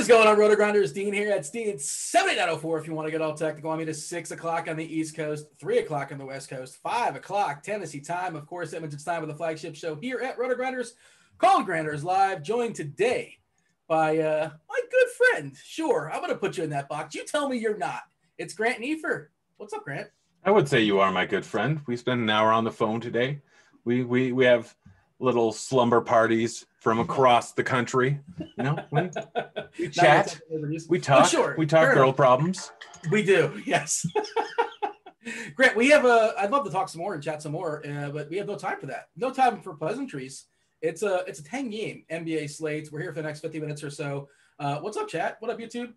is going on, Rotogrinders? Dean here at Dean 78904 if you want to get all technical. I'm here to 6 o'clock on the East Coast, 3 o'clock on the West Coast, 5 o'clock Tennessee time. Of course, Edmonton's time with the flagship show here at Rotogrinders, called Grinderslive, joined today by my good friend. Sure, I'm going to put you in that box. You tell me you're not. It's Grant Neefer. What's up, Grant? I would say you are my good friend. We spent an hour on the phone today. We have little slumber parties from across the country. You know, we chat, we talk, sure. We talk girl problems. We do, yes. Grant, we have I'd love to talk some more and chat some more, but we have no time for that. No time for pleasantries. It's a 10-game NBA slate. We're here for the next 50 minutes or so. What's up, chat? What up, YouTube?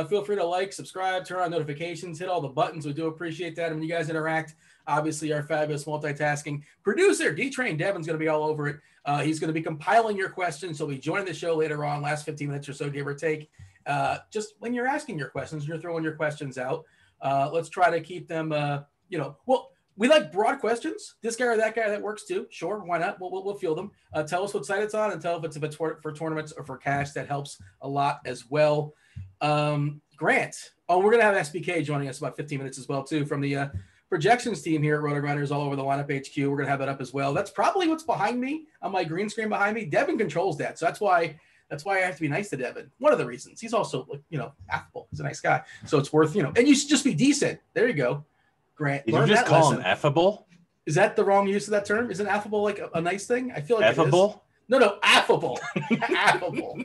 Feel free to like, subscribe, turn on notifications, hit all the buttons. We do appreciate that. And when you guys interact, obviously our fabulous multitasking producer, D-Train Devin's going to be all over it. He's going to be compiling your questions. He'll be joining the show later on, last 15 minutes or so, give or take. Just when you're asking your questions, you're throwing your questions out. Let's try to keep them, we like broad questions. This guy or that guy, that works too. Sure, why not? We'll field them. Tell us what site it's on and tell if it's for tournaments or for cash. That helps a lot as well. Grant. Oh, we're going to have SBK joining us about 15 minutes as well, too, from the projections team here at Rotogrinders all over the lineup HQ. We're going to have that up as well. That's probably what's behind me on my green screen behind me. Devin controls that. So that's why I have to be nice to Devin. One of the reasons. He's also, affable. He's a nice guy. So it's worth, and you should just be decent. There you go. Grant. Did you just call him affable? Is that the wrong use of that term? Isn't affable like a nice thing? I feel like affable? It is. No, affable. Affable.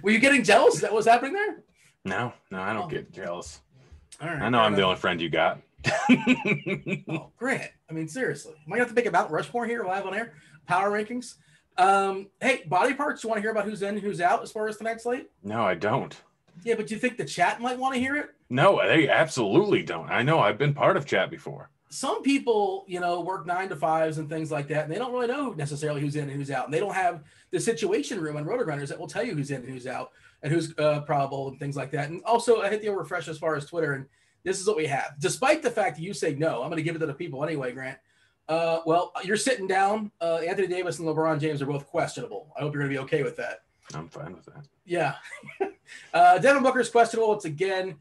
Were you getting jealous? Is that what's happening there? No, I don't get jealous. All right. I know I'm the only friend you got. Oh, Grant. I mean, seriously. Am I going to have to make a Mount Rushmore here live on air? Power rankings? Hey, body parts, you want to hear about who's in and who's out as far as tonight's slate? No, I don't. Yeah, but do you think the chat might want to hear it? No, they absolutely don't. I know. I've been part of chat before. Some people, work 9 to 5s and things like that, and they don't really know necessarily who's in and who's out. And they don't have the situation room on Rotogrinders that will tell you who's in and who's out and who's probable and things like that. And also, I hit the refresh as far as Twitter, and this is what we have. Despite the fact that you say no, I'm going to give it to the people anyway, Grant. Well, you're sitting down. Anthony Davis and LeBron James are both questionable. I hope you're going to be okay with that. I'm fine with that. Yeah. Devin Booker's questionable. It's again,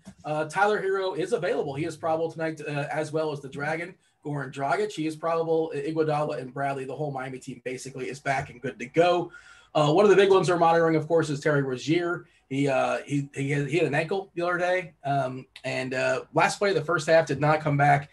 Tyler Hero is available. He is probable tonight, as well as the Dragon, Goran Dragic. He is probable. Iguodala and Bradley, the whole Miami team basically is back and good to go. One of the big ones we're monitoring, of course, is Terry Rozier. He had an ankle the other day, and last play of the first half did not come back.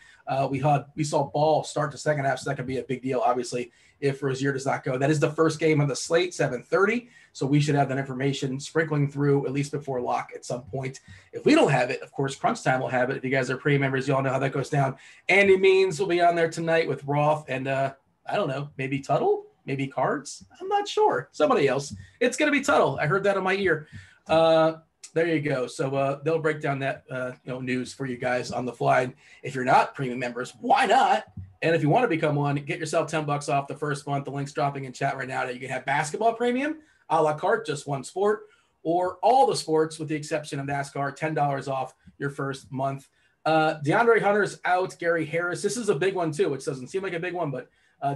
We saw Ball start the second half, so that could be a big deal, obviously, if Rozier does not go. That is the first game of the slate, 7:30, so we should have that information sprinkling through at least before lock at some point. If we don't have it, of course, Crunch Time will have it. If you guys are premium members, you all know how that goes down. Andy Means will be on there tonight with Roth and, I don't know, maybe Tuttle, maybe Cards. I'm not sure. Somebody else. It's going to be Tuttle. I heard that in my ear. There you go. So they'll break down that news for you guys on the fly. And if you're not premium members, why not? And if you want to become one, get yourself $10 off the first month. The link's dropping in chat right now. You can have basketball premium, a la carte, just one sport, or all the sports with the exception of NASCAR, $10 off your first month. DeAndre Hunter's out. Gary Harris. This is a big one too, which doesn't seem like a big one, but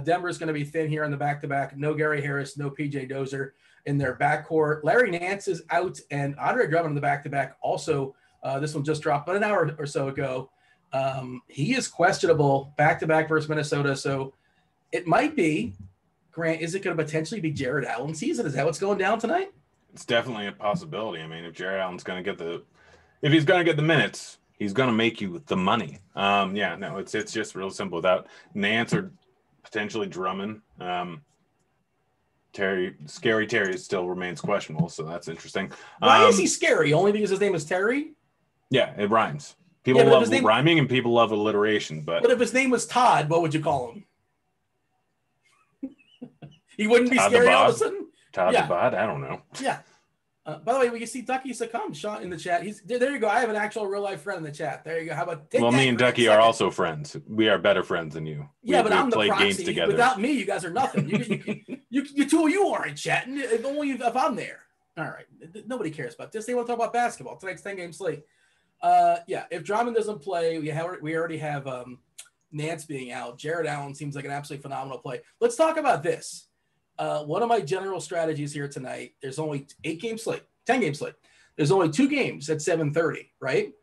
Denver's going to be thin here on the back-to-back. No Gary Harris, no PJ Dozier in their backcourt. Larry Nance is out, and Andre Drummond in the back-to-back also. This one just dropped about an hour or so ago. He is questionable back-to-back versus Minnesota, so it might be, Grant, is it going to potentially be Jared Allen season? Is that what's going down tonight? It's definitely a possibility. I mean, if Jared Allen's going to get if he's going to get the minutes, he's going to make you the money. It's just real simple. Without Nance or potentially Drummond, Scary Terry still remains questionable, so that's interesting. Why is he scary? Only because his name is Terry? Yeah, it rhymes. People love rhyming and people love alliteration. But if his name was Todd, what would you call him? He wouldn't be Todd scary all of a sudden? Todd the Bod? I don't know. Yeah. By the way, we can see Ducky Succumb, Sean, in the chat. There you go. I have an actual real-life friend in the chat. There you go. How about me and Ducky are also friends. We are better friends than you. But I'm the played proxy. games together. Without me, you guys are nothing. You two of you aren't chatting, only if I'm there. All right. Nobody cares about this. They want to talk about basketball. Tonight's 10-game slate. If Drummond doesn't play, we already have Nance being out. Jared Allen seems like an absolutely phenomenal play. Let's talk about this. One of my general strategies here tonight, there's only 10 game slate. There's only 2 games at 7:30, right?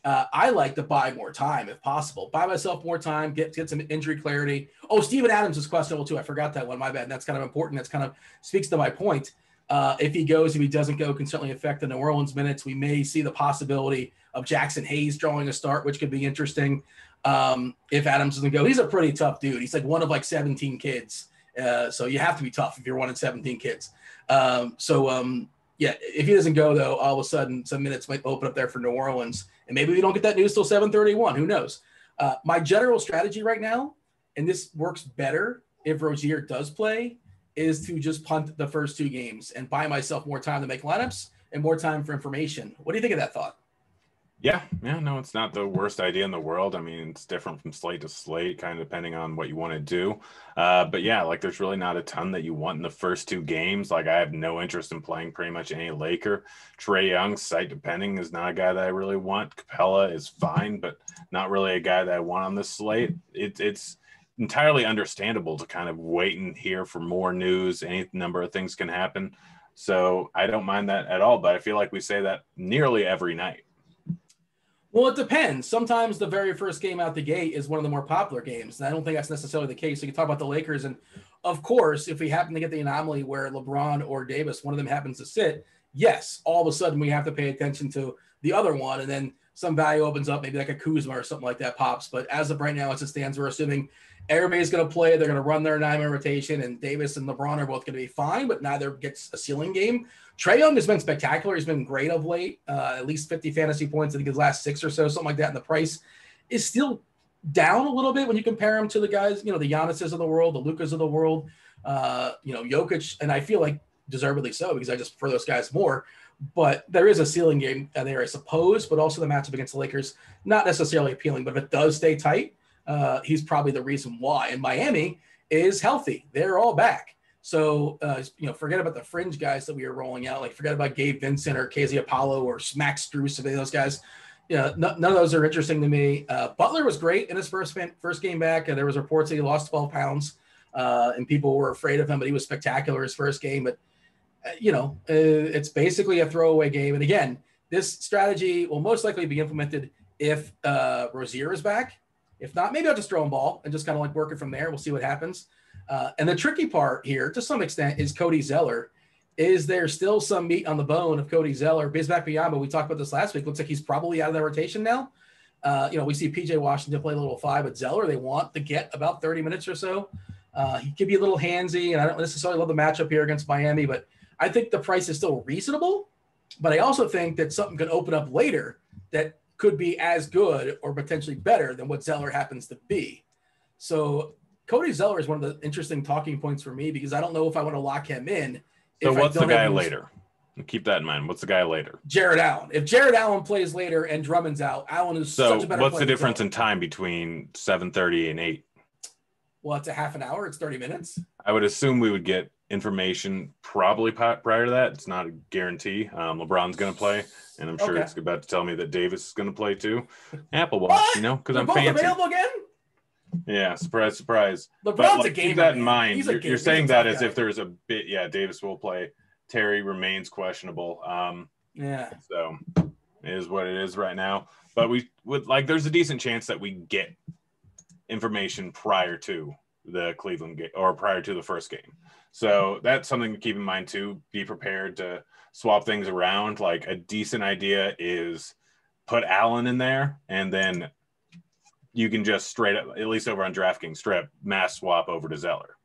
I like to buy more time if possible. Buy myself more time, get some injury clarity. Oh, Steven Adams is questionable too. I forgot that one. My bad. That's kind of important. That's kind of speaks to my point. If he doesn't go, can certainly affect the New Orleans minutes. We may see the possibility of Jaxson Hayes drawing a start, which could be interesting. If Adams doesn't go, he's a pretty tough dude. He's like one of like 17 kids. So you have to be tough if you're one of 17 kids. Yeah, if he doesn't go, though, all of a sudden some minutes might open up there for New Orleans. And maybe we don't get that news till 7:31. Who knows? My general strategy right now, and this works better if Rozier does play, is to just punt the first 2 games and buy myself more time to make lineups and more time for information. What do you think of that thought? Yeah, no, it's not the worst idea in the world. I mean, it's different from slate to slate, kind of depending on what you want to do. But yeah, like there's really not a ton that you want in the first 2 games. Like I have no interest in playing pretty much any Laker. Trae Young, site depending, is not a guy that I really want. Capella is fine, but not really a guy that I want on this slate. It's entirely understandable to kind of wait and hear for more news. Any number of things can happen. So I don't mind that at all, but I feel like we say that nearly every night. Well, it depends. Sometimes the very first game out the gate is one of the more popular games. And I don't think that's necessarily the case. So you can talk about the Lakers. And of course, if we happen to get the anomaly where LeBron or Davis, one of them happens to sit, yes, all of a sudden we have to pay attention to the other one. And then some value opens up, maybe like a Kuzma or something like that pops. But as of right now, as it stands, we're assuming everybody's going to play. They're going to run their 9-man rotation. And Davis and LeBron are both going to be fine, but neither gets a ceiling game. Trae Young has been spectacular. He's been great of late, at least 50 fantasy points. I think his last 6 or so, something like that. And the price is still down a little bit when you compare him to the guys, the Giannis's of the world, the Lucas of the world, Jokic. And I feel like deservedly so because I just prefer those guys more. But there is a ceiling game there, I suppose, but also the matchup against the Lakers, not necessarily appealing. But if it does stay tight, he's probably the reason why. And Miami is healthy. They're all back. So, forget about the fringe guys that we are rolling out. Like, forget about Gabe Vincent or KZ Apollo or Max Strus, any of those guys. None of those are interesting to me. Butler was great in his first game back. And there was reports that he lost 12 pounds, and people were afraid of him, but he was spectacular his first game. But, it's basically a throwaway game. And again, this strategy will most likely be implemented if Rozier is back. If not, maybe I'll just throw him ball and just kind of like work it from there. We'll see what happens. And the tricky part here, to some extent, is Cody Zeller. Is there still some meat on the bone of Cody Zeller? Bismack Biyombo, we talked about this last week. Looks like he's probably out of that rotation now. We see PJ Washington play a little 5, but Zeller, they want to get about 30 minutes or so. He could be a little handsy, and I don't necessarily love the matchup here against Miami, but I think the price is still reasonable. But I also think that something could open up later that could be as good or potentially better than what Zeller happens to be. So Cody Zeller is one of the interesting talking points for me because I don't know if I want to lock him in. So what's the guy later? Keep that in mind. What's the guy later? Jared Allen. If Jared Allen plays later and Drummond's out, Allen is such a better player. So what's the difference in time between 7:30 and 8? Well, it's a half an hour. It's 30 minutes. I would assume we would get information probably prior to that. It's not a guarantee. LeBron's going to play, and I'm sure it's about to tell me that Davis is going to play too. Apple Watch, because I'm fancy. Available again? Yeah, surprise. LeBron's a gamer. Keep that in mind. You're saying that as if there's a bit. Yeah, Davis will play. Terry remains questionable. So it is what it is right now. But there's a decent chance that we get information prior to the Cleveland game or prior to the first game. So that's something to keep in mind too. Be prepared to swap things around. Like a decent idea is put Allen in there, and then you can just straight up, at least over on DraftKings, strip mass swap over to Zeller.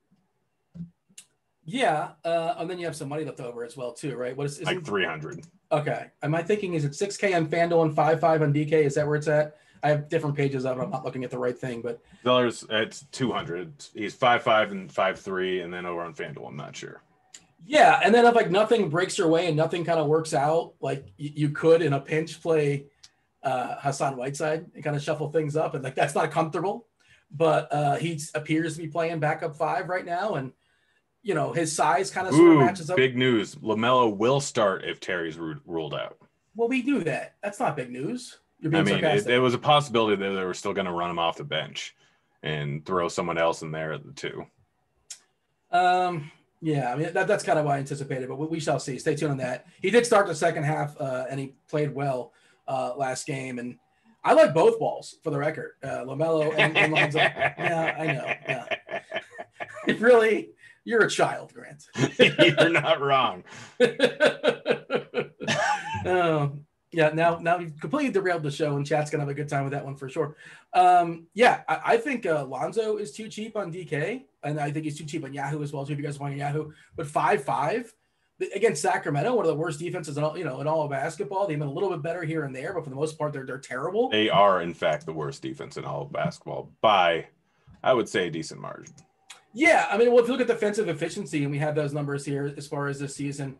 Yeah, and then you have some money left over as well too, right? What is like 300? Okay. Am I thinking is it 6K on FanDuel and 5.5 on DK? Is that where it's at? I have different pages of it. I'm not looking at the right thing, but Zeller's it's 200. He's 5.5 and 5.3, and then over on FanDuel, I'm not sure. Yeah, and then if nothing breaks your way and nothing kind of works out, you could in a pinch play Hassan Whiteside and kind of shuffle things up, and that's not comfortable, but he appears to be playing backup 5 right now, and his size kind of sort of matches up. Big news: LaMelo will start if Terry's ruled out. Well, we knew that. That's not big news. You're being sarcastic. It was a possibility that they were still going to run him off the bench and throw someone else in there at the 2. Yeah, I mean, that's kind of what I anticipated, but we shall see. Stay tuned on that. He did start the second half, and he played well last game. And I like both balls, for the record. LaMelo and Lonzo. Yeah, I know. Yeah. Really, you're a child, Grant. You're not wrong. Yeah, now you've completely derailed the show, and chat's going to have a good time with that one for sure. Yeah, I think Lonzo is too cheap on DK, and I think he's too cheap on Yahoo as well, too, if you guys want Yahoo. But 5.5 against Sacramento, one of the worst defenses in all of basketball. They've been a little bit better here and there, but for the most part, they're terrible. They are, in fact, the worst defense in all of basketball by, I would say, a decent margin. Yeah, I mean, well, if you look at defensive efficiency, and we have those numbers here as far as this season,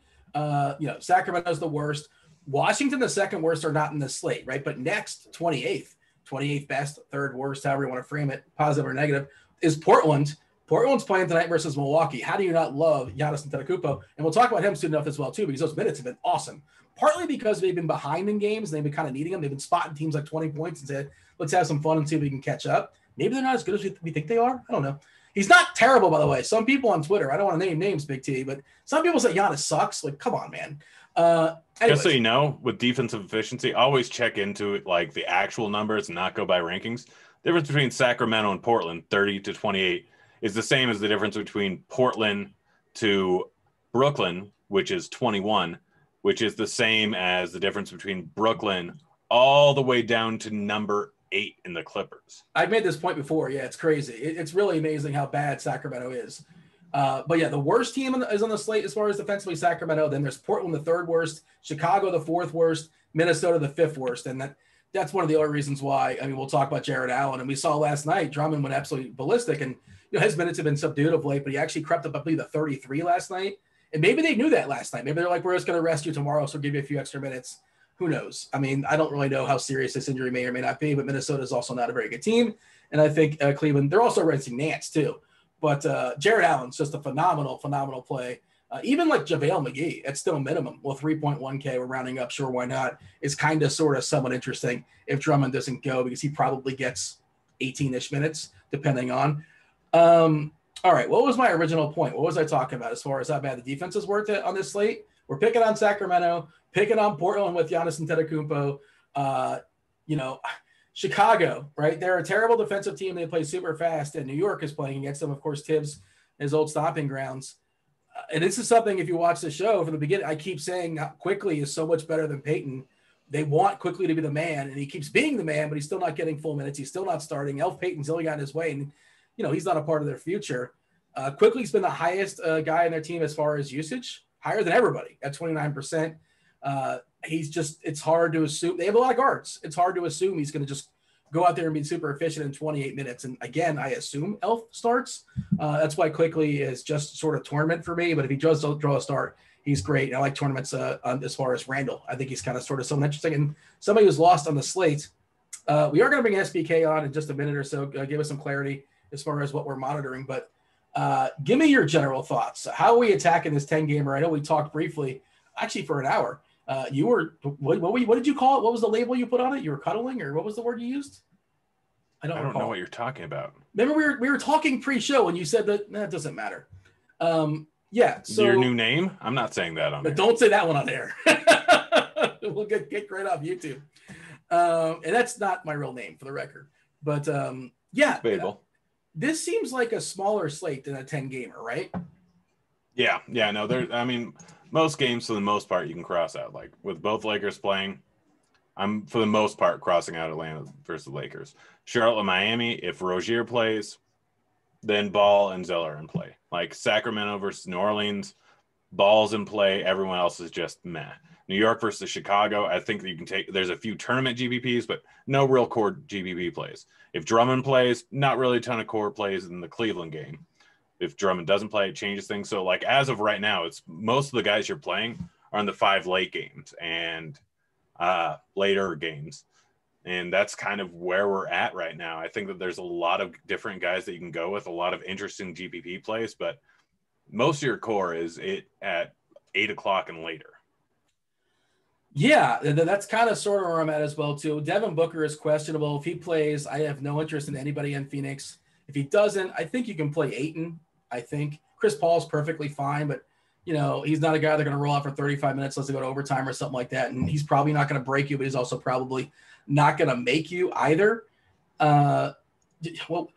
Sacramento's the worst. Washington, the second worst, are not in the slate, right? But next, 28th best, third worst, however you want to frame it, positive or negative, is Portland. Portland's playing tonight versus Milwaukee. How do you not love Giannis Antetokounmpo? And we'll talk about him soon enough as well, too, because those minutes have been awesome. Partly because they've been behind in games, and they've been kind of needing them. They've been spotting teams like 20 points and said, let's have some fun and see if we can catch up. Maybe they're not as good as we think they are. I don't know. He's not terrible, by the way. Some people on Twitter, I don't want to name names, Big T, but some people say Giannis sucks. Like, come on, man. Just so you know, with defensive efficiency, always check into it, like the actual numbers and not go by rankings. The difference between Sacramento and Portland, 30 to 28, is the same as the difference between Portland to Brooklyn, which is 21, which is the same as the difference between Brooklyn all the way down to number 8 in the Clippers. I've made this point before. Yeah, it's crazy. It's really amazing how bad Sacramento is. But yeah, the worst team is on the slate as far as defensively, Sacramento. Then there's Portland, the third worst, Chicago, the fourth worst, Minnesota, the fifth worst. And that's one of the other reasons why, I mean, we'll talk about Jared Allen. And we saw last night, Drummond went absolutely ballistic. And, his minutes have been subdued of late, but he actually crept up, I believe, the 33 last night. And maybe they knew that last night. Maybe they're like, we're just going to rest you tomorrow, so give you a few extra minutes. Who knows? I mean, I don't really know how serious this injury may or may not be, but Minnesota is also not a very good team. And I think Cleveland, they're also resting Nance too. But Jared Allen's just a phenomenal play. Even like JaVale McGee, it's still a minimum. Well, 3.1K, we're rounding up. Sure, why not? Is kind of sort of somewhat interesting if Drummond doesn't go, because he probably gets 18-ish minutes, depending on. All right, what was my original point? What was I talking about as far as how bad the defenses were on this slate? We're picking on Sacramento, picking on Portland with Giannis Antetokounmpo. Chicago, right? They're a terrible defensive team. They play super fast, and New York is playing against them. Of course, Tibbs, his old stomping grounds. And this is something, if you watch the show from the beginning, I keep saying Quickly is so much better than Peyton. They want Quickly to be the man, and he keeps being the man, but he's still not getting full minutes. He's still not starting. Elf Peyton's only got in his way, and he's not a part of their future. Quickly's been the highest guy in their team as far as usage, higher than everybody at 29%. It's hard to assume. They have a lot of guards. It's hard to assume he's going to just go out there and be super efficient in 28 minutes. And again, I assume Elf starts. That's why Quickly is just sort of tournament for me. But if he does draw a start, he's great. And I like tournaments as far as Randall. I think he's kind of sort of someone interesting. And somebody who's lost on the slate. We are going to bring SBK on in just a minute or so. Give us some clarity as far as what we're monitoring. But give me your general thoughts. How are we attacking this 10-gamer? I know we talked briefly, actually for an hour. What did you call it? What was the label you put on it? You were cuddling, or what was the word you used? I don't know what you're talking about. Remember we were talking pre-show, and you said that it doesn't matter. Yeah. So your new name? I'm not saying that on. But don't say that one on air. We'll get right off YouTube. And that's not my real name, for the record. But yeah, this seems like a smaller slate than a 10-gamer, right? Yeah. No, most games, for the most part, you can cross out. Like with both Lakers playing, I'm for the most part crossing out Atlanta versus Lakers. Charlotte and Miami, if Rozier plays, then Ball and Zeller in play. Like Sacramento versus New Orleans, Ball's in play. Everyone else is just meh. New York versus Chicago, I think that you can take. There's a few tournament GPPs, but no real core GPP plays. If Drummond plays, not really a ton of core plays in the Cleveland game. If Drummond doesn't play, it changes things. So, like, as of right now, it's most of the guys you're playing are in the 5 late games and later games. And that's kind of where we're at right now. I think that there's a lot of different guys that you can go with, a lot of interesting GPP plays, but most of your core is at 8 o'clock and later. Yeah, that's kind of sort of where I'm at as well, too. Devin Booker is questionable. If he plays, I have no interest in anybody in Phoenix. If he doesn't, I think you can play Ayton. I think Chris Paul's perfectly fine, but he's not a guy they're going to roll out for 35 minutes unless they go to overtime or something like that. And he's probably not going to break you, but he's also probably not going to make you either. Well,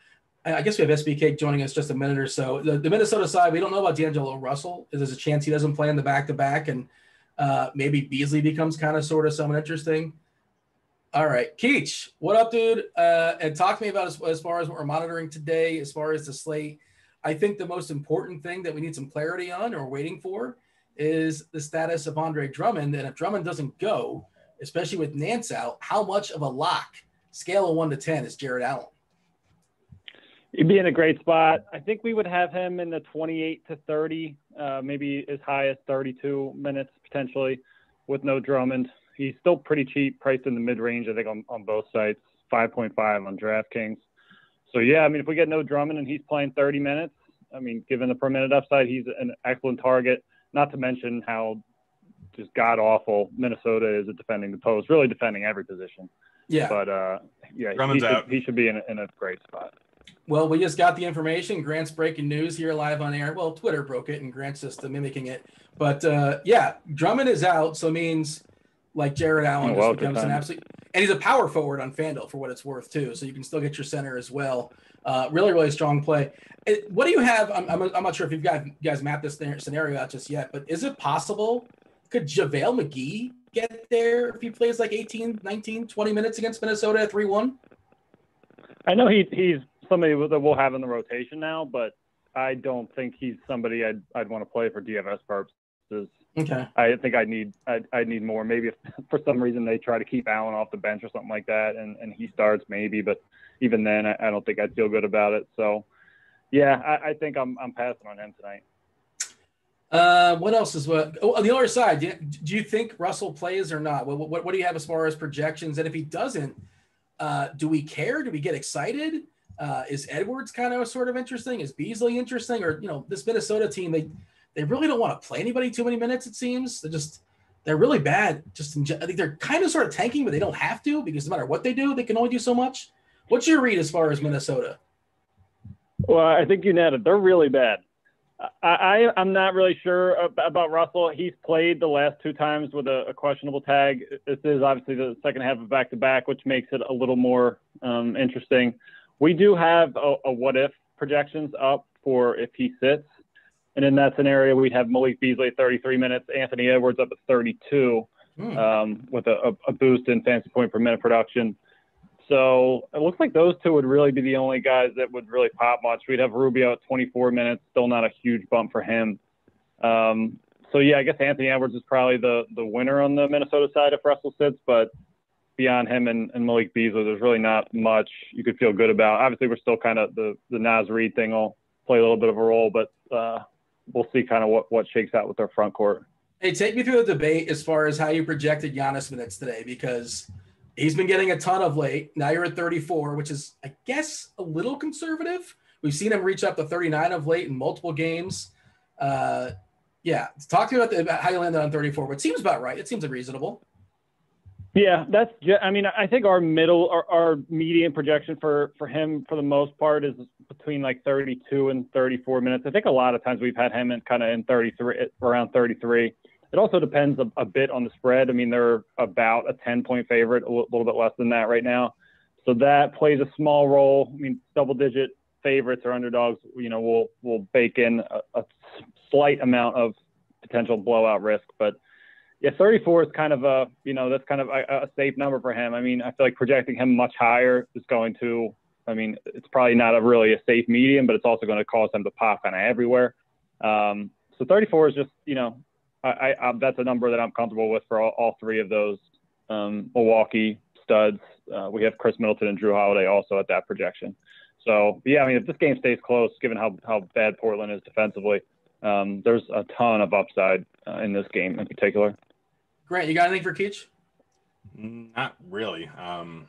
I guess we have SBK joining us just a minute or so. The Minnesota side, we don't know about D'Angelo Russell. There's a chance he doesn't play in the back-to-back, and maybe Beasley becomes kind of sort of someone interesting. All right, Keech, what up, dude? And talk to me about as far as what we're monitoring today, as far as the slate. I think the most important thing that we need some clarity on or waiting for is the status of Andre Drummond. And if Drummond doesn't go, especially with Nance out, how much of a lock, scale of 1 to 10, is Jarrett Allen? He'd be in a great spot. I think we would have him in the 28 to 30, maybe as high as 32 minutes potentially with no Drummond. He's still pretty cheap, priced in the mid-range, I think, on both sites, 5.5 on DraftKings. So, yeah, I mean, if we get no Drummond and he's playing 30 minutes, I mean, given the per-minute upside, he's an excellent target, not to mention how just god-awful Minnesota is at defending the post, really defending every position. Yeah. But, he should be in a great spot. Well, we just got the information. Grant's breaking news here live on air. Well, Twitter broke it, and Grant's just mimicking it. But, yeah, Drummond is out, so it means – like Jarrett Allen just becomes an absolute – and he's a power forward on FanDuel for what it's worth too, so you can still get your center as well. Really, really strong play. What do you have – I'm not sure if you guys mapped this scenario out just yet, but is it possible – could JaVale McGee get there if he plays like 18, 19, 20 minutes against Minnesota at 3-1? I know he's somebody that we'll have in the rotation now, but I don't think he's somebody I'd want to play for DFS purposes. Okay. I think I'd need more. Maybe if for some reason they try to keep Allen off the bench or something like that, and he starts maybe, but even then I don't think I'd feel good about it. So, yeah, I think I'm passing on him tonight. What else is what? Oh, on the other side, do you think Russell plays or not? What do you have as far as projections? And if he doesn't, do we care? Do we get excited? Is Edwards kind of sort of interesting? Is Beasley interesting? Or this Minnesota team, they really don't want to play anybody too many minutes, it seems. They're really bad. I think they're kind of sort of tanking, but they don't have to because no matter what they do, they can only do so much. What's your read as far as Minnesota? Well, I think you nailed it. They're really bad. I'm not really sure about Russell. He's played the last 2 times with a questionable tag. This is obviously the second half of back-to-back, which makes it a little more interesting. We do have a what-if projections up for if he sits. And in that scenario, we'd have Malik Beasley at 33 minutes, Anthony Edwards up at 32 with a boost in fantasy point per minute production. So it looks like those two would really be the only guys that would really pop much. We'd have Rubio at 24 minutes, still not a huge bump for him. So, yeah, I guess Anthony Edwards is probably the winner on the Minnesota side if Russell sits, but beyond him and Malik Beasley, there's really not much you could feel good about. Obviously, we're still kind of the Naz Reid thing will play a little bit of a role, but we'll see kind of what shakes out with their front court. Hey, take me through the debate as far as how you projected Giannis minutes today, because he's been getting a ton of late. Now you're at 34, which is, I guess, a little conservative. We've seen him reach up to 39 of late in multiple games. Yeah, talk to me about how you landed on 34. What seems about right. It seems reasonable. Yeah, I think our median projection for him for the most part is between like 32 and 34 minutes. I think a lot of times we've had him in 33, around 33. It also depends a bit on the spread. I mean, they're about a 10-point favorite, a little bit less than that right now. So that plays a small role. I mean, double-digit favorites or underdogs, will bake in a slight amount of potential blowout risk, but yeah, 34 is kind of that's kind of a safe number for him. I mean, I feel like projecting him much higher is going to, it's probably not really a safe medium, but it's also going to cause him to pop kind of everywhere. So 34 is just, that's a number that I'm comfortable with for all 3 of those Milwaukee studs. We have Khris Middleton and Jrue Holiday also at that projection. So, yeah, if this game stays close, given how bad Portland is defensively, there's a ton of upside in this game in particular. Grant, you got anything for Keech? Not really. I'm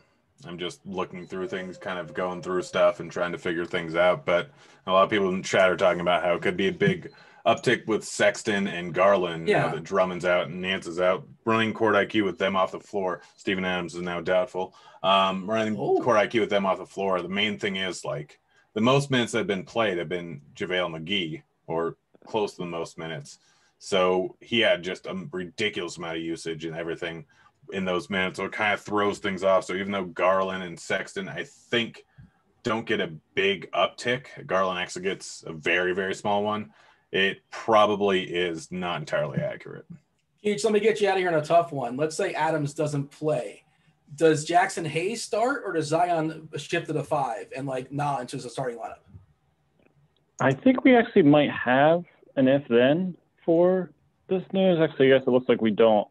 just looking through things, kind of going through stuff and trying to figure things out. But a lot of people in the chat are talking about how it could be a big uptick with Sexton and Garland. Yeah. The Drummond's out and Nance is out. Running court IQ with them off the floor. Steven Adams is now doubtful. Running court IQ with them off the floor. The main thing is, the most minutes that have been played have been JaVale McGee or close to the most minutes. So he had just a ridiculous amount of usage and everything in those minutes, so it kind of throws things off. So even though Garland and Sexton, I think, don't get a big uptick, Garland actually gets a very, very small one. It probably is not entirely accurate. Keach, let me get you out of here on a tough one. Let's say Adams doesn't play. Does Jaxson Hayes start, or does Zion shift to the 5 and into the starting lineup? I think we actually might have an if-then for this news. Actually, I guess it looks like we don't.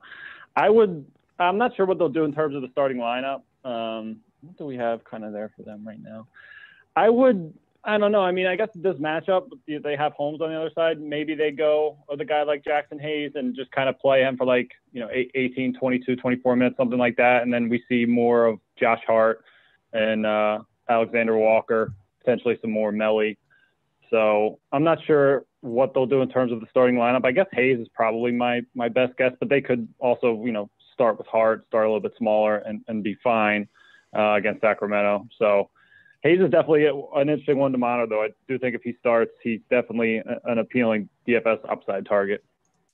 I'm not sure what they'll do in terms of the starting lineup. What do we have kind of there for them right now? I don't know. I mean, I guess this matchup, they have Holmes on the other side. Maybe they go with a guy like Jaxson Hayes and just kind of play him for 18, 22, 24 minutes, something like that. And then we see more of Josh Hart and Alexander Walker, potentially some more Melly. So I'm not sure what they'll do in terms of the starting lineup. I guess Hayes is probably my best guess, but they could also, start with Hart, start a little bit smaller and be fine against Sacramento. So Hayes is definitely an interesting one to monitor, though. I do think if he starts, he's definitely an appealing DFS upside target.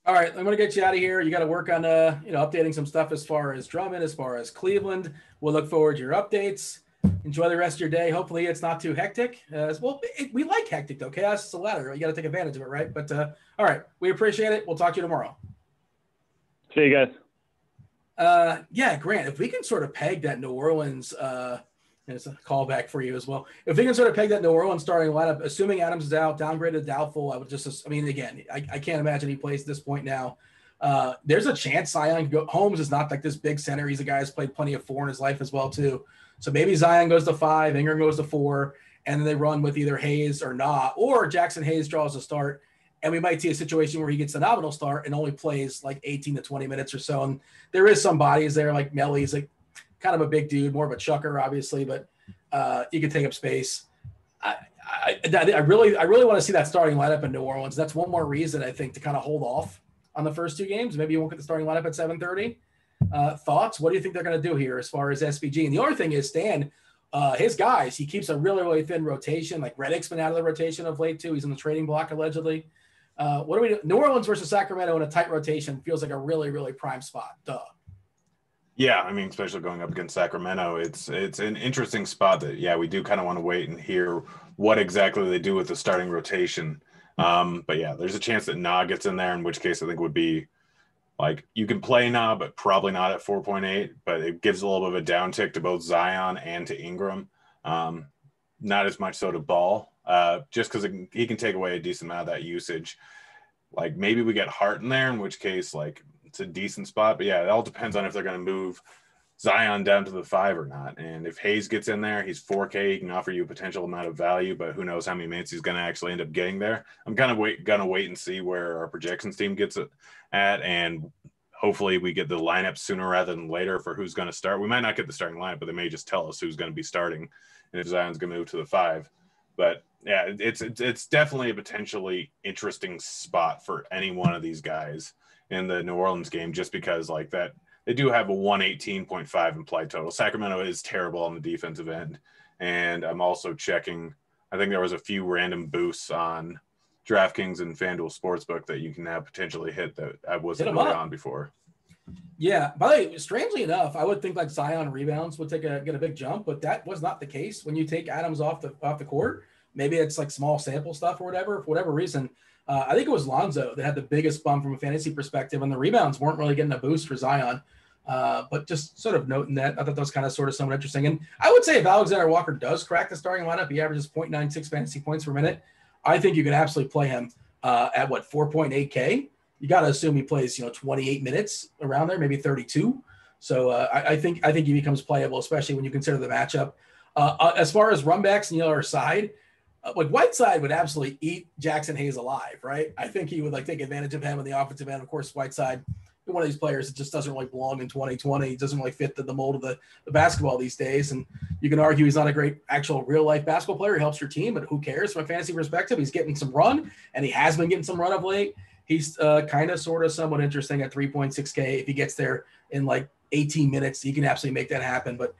All right, I'm going to get you out of here. You got to work on, updating some stuff as far as Drummond, as far as Cleveland. We'll look forward to your updates. Enjoy the rest of your day. Hopefully it's not too hectic. We like hectic, though. Chaos is a ladder. You got to take advantage of it, right? But, all right, we appreciate it. We'll talk to you tomorrow. See you guys. Grant, if we can sort of peg that New Orleans, it's a callback for you as well. If we can sort of peg that New Orleans starting lineup, assuming Adams is out, downgraded, doubtful, I can't imagine he plays at this point now. There's a chance Zion can go. Holmes is not like this big center. He's a guy who's played plenty of 4 in his life as well, too. So maybe Zion goes to 5, Ingram goes to 4, and then they run with either Hayes or not, or Jaxson Hayes draws a start. And we might see a situation where he gets a nominal start and only plays 18 to 20 minutes or so. And there is some bodies there, like Melly's kind of a big dude, more of a chucker, obviously, but he can take up space. I really want to see that starting lineup in New Orleans. That's one more reason, I think, to kind of hold off on the first 2 games. Maybe you won't get the starting lineup at 7:30. Thoughts? What do you think they're going to do here as far as SVG? And the other thing is, Stan, his guys, he keeps a really, really thin rotation. Like Redick's been out of the rotation of late, too. He's in the trading block, allegedly. What do we do? New Orleans versus Sacramento in a tight rotation feels like a really, really prime spot. Duh. Yeah, I mean, especially going up against Sacramento, it's an interesting spot that, we do kind of want to wait and hear what exactly they do with the starting rotation. But yeah, there's a chance that Na gets in there, in which case I think would be you can play Na, but probably not at 4.8, but it gives a little bit of a downtick to both Zion and to Ingram. Not as much so to Ball, just because he can take away a decent amount of that usage. Maybe we get Hart in there, in which case, it's a decent spot. But yeah, it all depends on if they're going to move Zion down to the 5 or not. And if Hayes gets in there, he's 4K. He can offer you a potential amount of value, but who knows how many minutes he's going to actually end up getting there. I'm kind of going to wait and see where our projections team gets it at, and hopefully we get the lineup sooner rather than later for who's going to start. We might not get the starting lineup, but they may just tell us who's going to be starting and if Zion's going to move to the 5. But yeah, it's definitely a potentially interesting spot for any one of these guys in the New Orleans game, just because that they do have a 118.5 implied total. Sacramento is terrible on the defensive end. And I'm also checking, I think there was a few random boosts on DraftKings and FanDuel Sportsbook that you can now potentially hit that I wasn't really on before. Yeah. By the way, strangely enough, I would think Zion rebounds would get a big jump, but that was not the case when you take Adams off the court. Maybe it's small sample stuff or whatever, for whatever reason. I think it was Lonzo that had the biggest bump from a fantasy perspective, and the rebounds weren't really getting a boost for Zion. But just sort of noting that, I thought that was kind of somewhat interesting. And I would say if Alexander Walker does crack the starting lineup, he averages 0.96 fantasy points per minute. I think you can absolutely play him at 4.8K. You got to assume he plays 28 minutes around there, maybe 32. So I think he becomes playable, especially when you consider the matchup. As far as runbacks on the other side, Whiteside would absolutely eat Jaxson Hayes alive, right? I think he would take advantage of him on the offensive end. Of course, Whiteside, one of these players that just doesn't really belong in 2020. He doesn't really fit the mold of the basketball these days. And you can argue he's not a great actual real life basketball player. He helps your team, but who cares from a fantasy perspective? He's getting some run, and he has been getting some run of late. He's kind of sort of somewhat interesting at 3.6K. If he gets there in 18 minutes, he can absolutely make that happen. But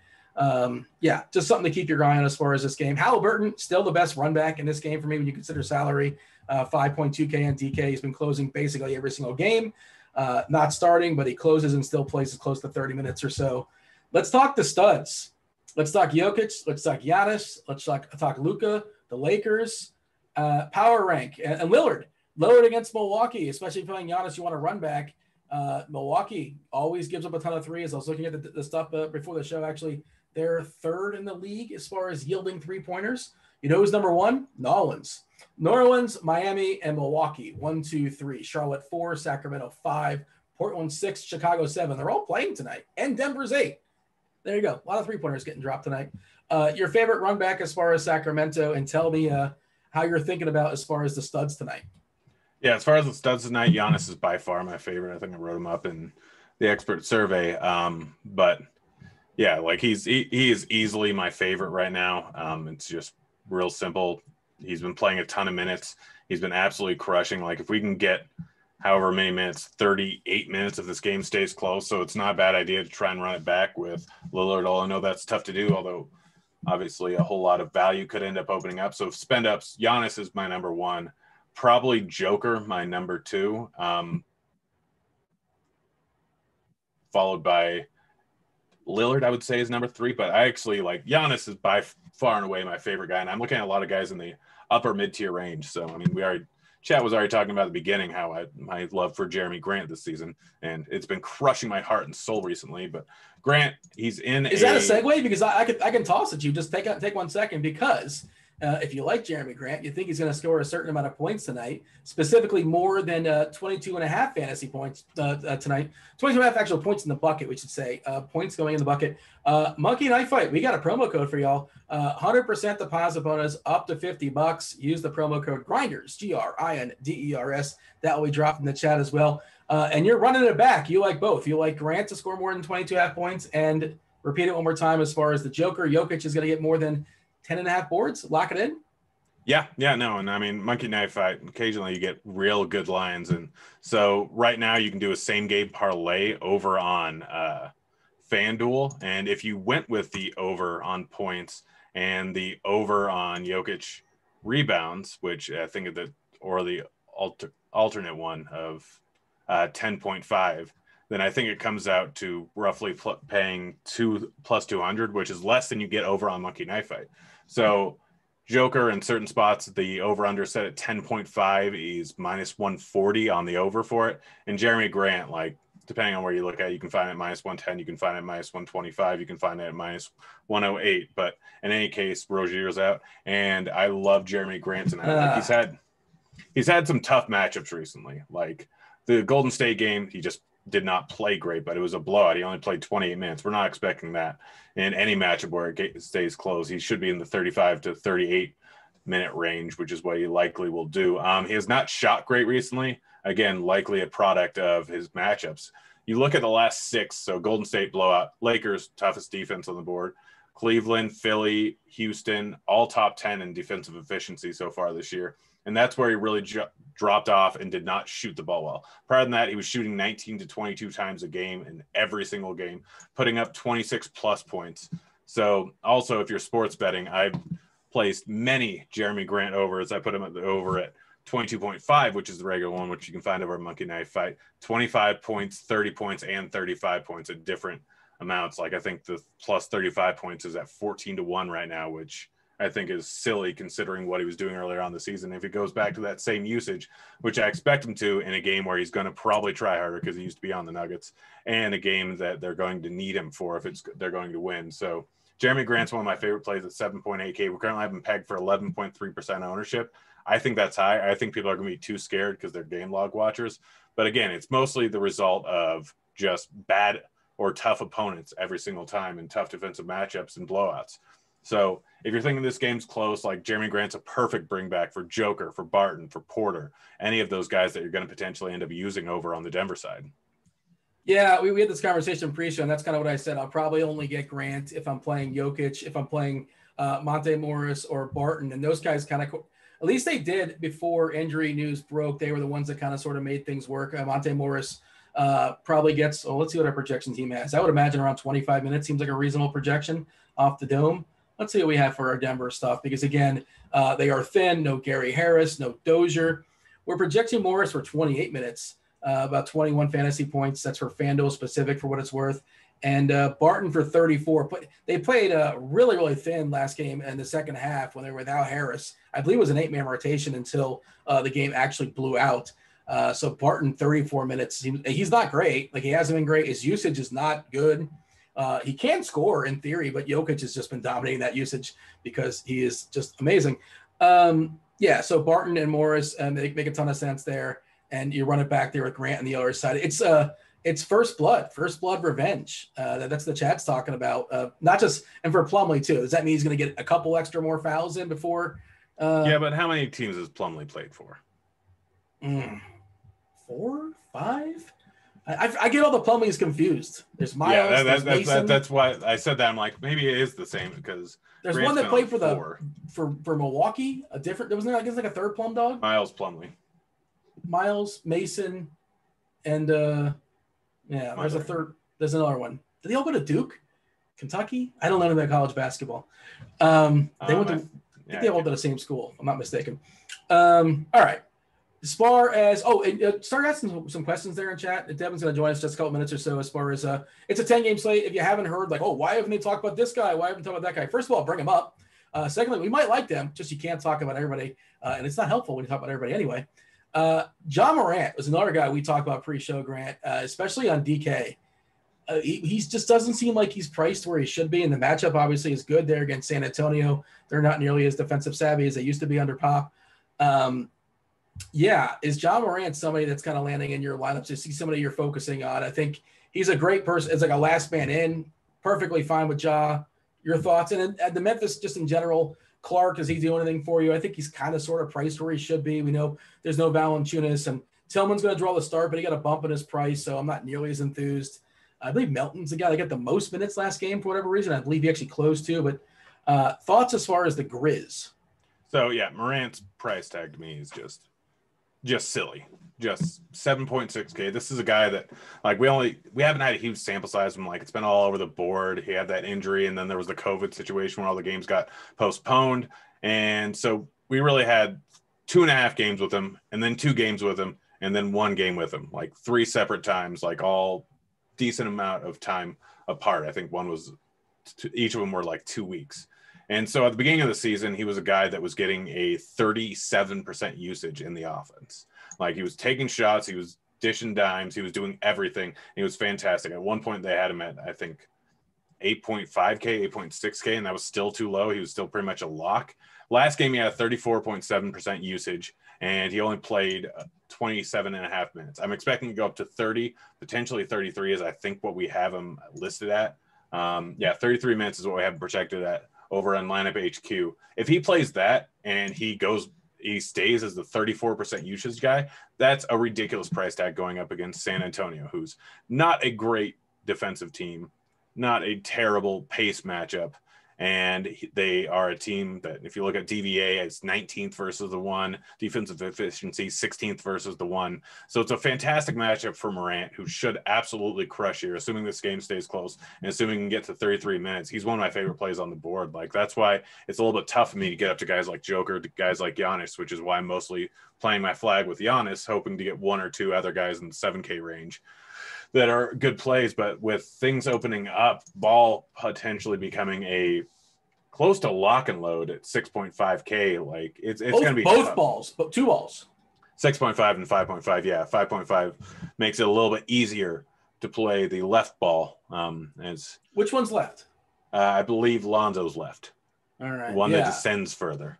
just something to keep your eye on as far as this game. Halliburton, still the best run back in this game for me when you consider salary. 5.2K on DK. He's been closing basically every single game, not starting, but he closes and still plays close to 30 minutes or so. Let's talk the studs. Let's talk Jokic. Let's talk Giannis. Let's talk Luka, the Lakers, power rank, and Lillard. Lillard against Milwaukee, especially if you're playing Giannis, you want to run back. Milwaukee always gives up a ton of threes. I was looking at the stuff before the show. Actually, they're third in the league as far as yielding three-pointers. You know who's number one? New Orleans, Miami, and Milwaukee. 1, 2, 3. Charlotte 4, Sacramento 5, Portland 6, Chicago 7. They're all playing tonight. And Denver's 8. There you go. A lot of three-pointers getting dropped tonight. Your favorite run back as far as Sacramento, and tell me how you're thinking about as far as the studs tonight. Yeah, as far as the studs tonight, Giannis is by far my favorite. I think I wrote him up in the expert survey. But yeah, like he is easily my favorite right now. It's just real simple. He's been playing a ton of minutes. He's been absolutely crushing. Like if we can get however many minutes, 38 minutes if this game stays close. So it's not a bad idea to try and run it back with Lillard. I know that's tough to do, although obviously a whole lot of value could end up opening up. So spend ups, Giannis is my number one. Probably Joker, my number 2, followed by Lillard, I would say, is number 3. But I actually like Giannis is by far and away my favorite guy. And I'm looking at a lot of guys in the upper mid-tier range. So, I mean, Chat was already talking about at the beginning how my love for Jeremy Grant this season. And it's been crushing my heart and soul recently. But Grant, he's in Is that a segue? Because I can toss it to you. Just take 1 second, because if you like Jeremy Grant, you think he's going to score a certain amount of points tonight, specifically more than 22.5 fantasy points tonight. 22.5 actual points in the bucket, we should say. Points going in the bucket. Monkey Knife Fight, we got a promo code for y'all. 100% deposit bonus up to $50. Use the promo code Grinders, Grinders. That will be dropped in the chat as well. And you're running it back. You like both. You like Grant to score more than 22.5 points, and repeat it one more time as far as the Joker. Jokic is going to get more than 10.5 boards. Lock it in. Yeah, no. And I mean, Monkey Knife Fight, occasionally you get real good lines. And so right now you can do a same game parlay over on FanDuel. And if you went with the over on points and the over on Jokic rebounds, which I think the alternate one of 10.5, then I think it comes out to roughly paying 2 plus 200, which is less than you get over on Monkey Knife Fight. So Joker in certain spots, the over-under set at 10.5 is minus 140 on the over for it. And Jeremy Grant, like, depending on where you look at, you can find it at minus 110, you can find it at minus 125, you can find it at minus 108. But in any case, Rozier's out. And I love Jeremy Grant tonight. Like he's had some tough matchups recently. Like the Golden State game, he just did not play great, but it was a blowout. He only played 28 minutes. We're not expecting that in any matchup where it stays close. He should be in the 35 to 38 minute range, which is what he likely will do. He has not shot great recently. Again, likely a product of his matchups. You look at the last 6, so Golden State blowout, Lakers, toughest defense on the board, Cleveland, Philly, Houston, all top 10 in defensive efficiency so far this year. And that's where he really dropped off and did not shoot the ball well. Prior to that, he was shooting 19 to 22 times a game in every single game, putting up 26 plus points. So also, if you're sports betting, I've placed many Jeremy Grant overs. I put him over at 22.5, which is the regular one, which you can find over at Monkey Knife Fight. 25 points, 30 points, and 35 points at different amounts. Like I think the plus 35 points is at 14 to 1 right now, which I think is silly considering what he was doing earlier on the season. If he goes back to that same usage, which I expect him to in a game where he's going to probably try harder because he used to be on the Nuggets, and a game that they're going to need him for if they're going to win. So Jeremy Grant's one of my favorite plays at 7.8K. We're currently having pegged for 11.3% ownership. I think that's high. I think people are going to be too scared because they're game log watchers. But again, it's mostly the result of just bad or tough opponents every single time and tough defensive matchups and blowouts. So if you're thinking this game's close, like Jeremy Grant's a perfect bring back for Joker, for Barton, for Porter, any of those guys that you're going to potentially end up using over on the Denver side. Yeah, we had this conversation pre-show, and that's kind of what I said. I'll probably only get Grant if I'm playing Jokic, if I'm playing Monte Morris or Barton, and those guys kind of – at least they did before injury news broke. They were the ones that kind of sort of made things work. Monte Morris probably gets – let's see what our projection team has. I would imagine around 25 minutes seems like a reasonable projection off the dome. Let's see what we have for our Denver stuff, because again, they are thin. No Gary Harris, no Dozier. We're projecting Morris for 28 minutes, about 21 fantasy points. That's for FanDuel specific for what it's worth. And Barton for 34. But they played really, really thin last game in the second half when they were without Harris. I believe it was an 8-man rotation until the game actually blew out. So Barton, 34 minutes. He's not great. Like, he hasn't been great. His usage is not good. He can score in theory, but Jokic has just been dominating that usage because he is just amazing. Yeah, so Barton and Morris, they make a ton of sense there. And you run it back there with Grant on the other side. It's first blood revenge. That's the chat's talking about. Not just, and for Plumlee too. Does that mean he's going to get a couple extra more fouls in before? Yeah, but how many teams has Plumlee played for? 4, 5. I get all the Plumlees confused. There's Miles. Yeah, Mason. That's why I said that. I'm like, maybe it is the same because there's Grant's one that played for for Milwaukee. A different. There was I guess like a third Plum dog. Miles Plumlee. Miles Mason, and yeah, there's a third. There's another one. Did they all go to Duke, Kentucky? I don't know anything about college basketball. They went to. I think they all go to the same school. If I'm not mistaken. All right. As far as start asking some questions there in chat. Devin's going to join us just a couple minutes or so. As far as it's a 10-game slate. If you haven't heard, like, why haven't they talked about this guy? Why haven't they talked about that guy? First of all, bring him up. Secondly, we might like them. Just you can't talk about everybody, and it's not helpful when you talk about everybody anyway. John Morant was another guy we talked about pre-show, Grant, especially on DK. He just doesn't seem like he's priced where he should be, and the matchup obviously is good there against San Antonio. They're not nearly as defensive savvy as they used to be under Pop. Yeah, is John Morant somebody that's kind of landing in your lineups? Just see somebody you're focusing on. I think he's a great person. It's like a last man in, perfectly fine with Ja. Your thoughts? And the Memphis, just in general, Clark, does he do anything for you? I think he's kind of sort of priced where he should be. We know there's no Valanciunas, and Tillman's going to draw the start, but he got a bump in his price, so I'm not nearly as enthused. I believe Melton's the guy that got the most minutes last game for whatever reason. I believe he actually closed too. But thoughts as far as the Grizz? So yeah, Morant's price tag to me is just silly. Just 7.6K. This is a guy that, like, we haven't had a huge sample size from, like, it's been all over the board. He had that injury, and then there was the COVID situation where all the games got postponed. And so we really had 2.5 games with him, and then 2 games with him, and then 1 game with him, like 3 separate times, like all decent amount of time apart. I think one was each of them were like 2 weeks. And so at the beginning of the season, he was a guy that was getting a 37% usage in the offense. Like, he was taking shots, he was dishing dimes, he was doing everything. He was fantastic. At one point, they had him at, I think, 8.5K, 8.6K, and that was still too low. He was still pretty much a lock. Last game, he had 34.7% usage, and he only played 27.5 minutes. I'm expecting to go up to 30, potentially 33 is, I think, what we have him listed at. 33 minutes is what we have him projected at over on Lineup HQ. If he plays that and he stays as the 34% usage guy, that's a ridiculous price tag going up against San Antonio, who's not a great defensive team, not a terrible pace matchup. And they are a team that, if you look at DVA, it's 19th versus the 1, defensive efficiency 16th versus the 1. So it's a fantastic matchup for Morant, who should absolutely crush here, assuming this game stays close and assuming he can get to 33 minutes. He's one of my favorite plays on the board. Like, that's why it's a little bit tough for me to get up to guys like Joker, to guys like Giannis, which is why I'm mostly playing my flag with Giannis, hoping to get 1 or 2 other guys in the 7K range that are good plays. But with things opening up, Ball potentially becoming a close to lock and load at 6.5K, like it's going to be both balls, but 2 balls. 6.5 and 5.5. Yeah, 5.5 makes it a little bit easier to play the left ball. Which one's left? I believe Lonzo's left. All right, one that descends further.